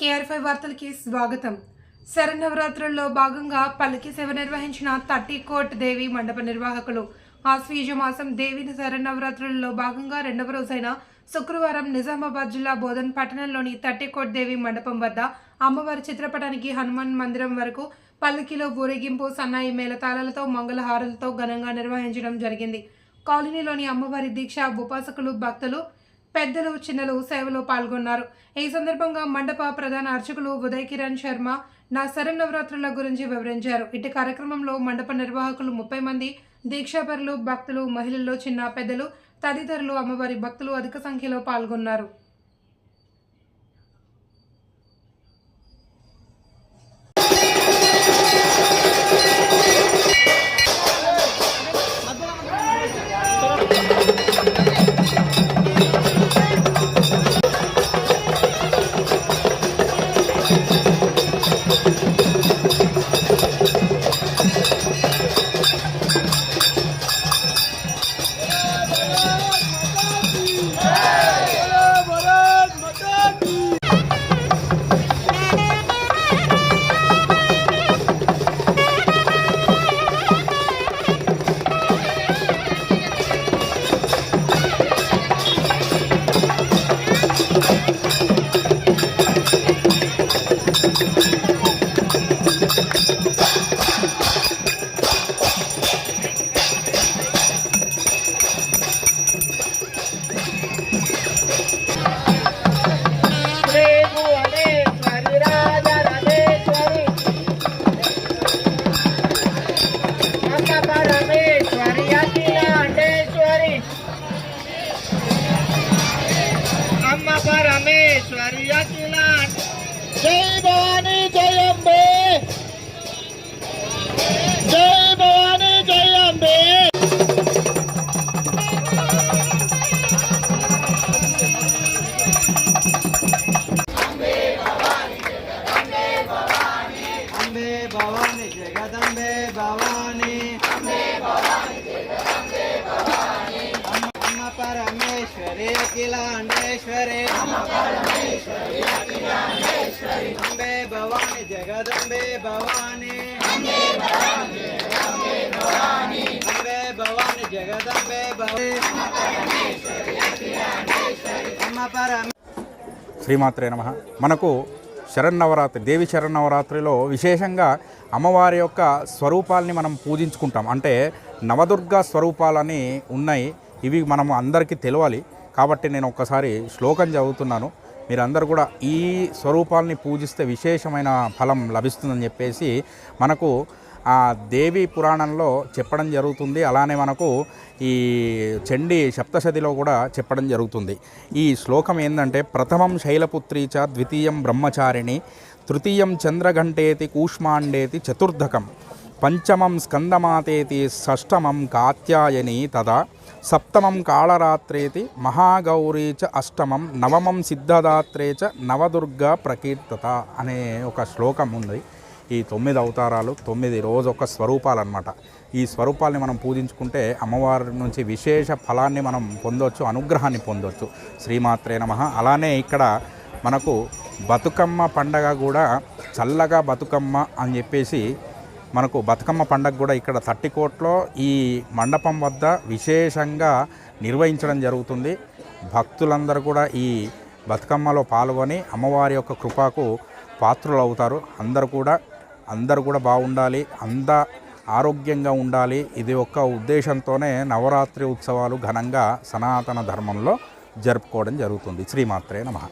KR5 వార్తలకి స్వాగతం. శరన్నవరాత్రుల్లో భాగంగా పల్లకి సేవ నిర్వహించిన 30 కోట్ దేవి మండప నిర్వాహకులు. ఆశ్వీజ మాసం దేవి శరన్నవరాత్రుల్లో భాగంగా రెండవ రోజైన శుక్రవారం నిజామాబాద్ జిల్లా బోధన్ పట్టణంలోని 30 కోట్ దేవి మండపం వద్ద అమ్మవారి చిత్రపటానికి హనుమాన్ మందిరం వరకు పల్లకిలో ఊరేగింపు సన్నాయి మేళతాళాలతో మంగళహారలతో ఘనంగా నిర్వహించడం జరిగింది. కాలనీలోని అమ్మవారి దీక్ష ఉపాసకులు భక్తులు పెద్దలు చిన్నలు సేవలో పాల్గొన్నారు. ఈ సందర్భంగా మండప ప్రధాన అర్చకులు ఉదయ్ కిరణ్ శర్మ నా శరన్నవరాత్రుల గురించి వివరించారు. ఇటు కార్యక్రమంలో మండప నిర్వాహకులు 30 మంది దీక్షాపరులు భక్తులు మహిళల్లో చిన్న పెద్దలు తదితరులు అమ్మవారి భక్తులు అధిక సంఖ్యలో పాల్గొన్నారు. जय भवानी जय अम्बे, जय भवानी जय अम्बे। अम्बे भवानी जगदम्बे भवानी, अम्मा परमेश्वरी अखिलांडेश्वरी, अम्बे भवानी जगदम्बे भवानी, अम्बे भवानी जगदम्बे भवानी, अम्मा परमेश्वरी। శ్రీమాత్రే నమః. మనకు శరన్నవరాత్రి దేవి శరన్నవరాత్రిలో విశేషంగా అమ్మవారి యొక్క స్వరూపాలని మనం పూజించుకుంటాం. అంటే నవదుర్గా స్వరూపాలని ఉన్నాయి. ఇవి మనం అందరికీ తెలియాలి కాబట్టి నేను ఒక్కసారి శ్లోకం చదువుతున్నాను. మీరందరూ కూడా ఈ స్వరూపాలని పూజిస్తే విశేషమైన ఫలం లభిస్తుందని చెప్పేసి మనకు ఆ దేవి పురాణంలో చెప్పడం జరుగుతుంది. అలానే మనకు ఈ చండీ సప్తశతిలో కూడా చెప్పడం జరుగుతుంది. ఈ శ్లోకం ఏంటంటే, ప్రథమం శైలపుత్రీ చ ద్వితీయం బ్రహ్మచారిణి తృతీయం చంద్రఘంటేతి కూష్మాండేతి చతుర్థకం పంచమం స్కందమాతేతి షష్టమం కాత్యాయని తదా సప్తమం కాళరాత్రేతి మహాగౌరీ చ అష్టమం నవమం సిద్ధదాత్రే చ నవదుర్గా ప్రకీర్తత అనే ఒక శ్లోకం ఉంది. ఈ 9 అవతారాలు 9 రోజు ఒక స్వరూపాలు అన్నమాట. ఈ స్వరూపాలని మనం పూజించుకుంటే అమ్మవారి నుంచి విశేష ఫలాన్ని మనం పొందవచ్చు, అనుగ్రహాన్ని పొందవచ్చు. శ్రీమాత్రే నమః. అలానే ఇక్కడ మనకు బతుకమ్మ పండగ కూడా చల్లగా బతుకమ్మ అని చెప్పేసి మనకు బతుకమ్మ పండగ కూడా ఇక్కడ 30 కోట్లో ఈ మండపం వద్ద విశేషంగా నిర్వహించడం జరుగుతుంది. భక్తులందరూ కూడా ఈ బతుకమ్మలో పాల్గొని అమ్మవారి యొక్క కృపకు పాత్రులు అవుతారు. అందరూ కూడా బాగుండాలి, ఆరోగ్యంగా ఉండాలి. ఇది ఒక్క ఉద్దేశంతోనే నవరాత్రి ఉత్సవాలు ఘనంగా సనాతన ధర్మంలో జరుపుకోవడం జరుగుతుంది. శ్రీమాత్రే నమః.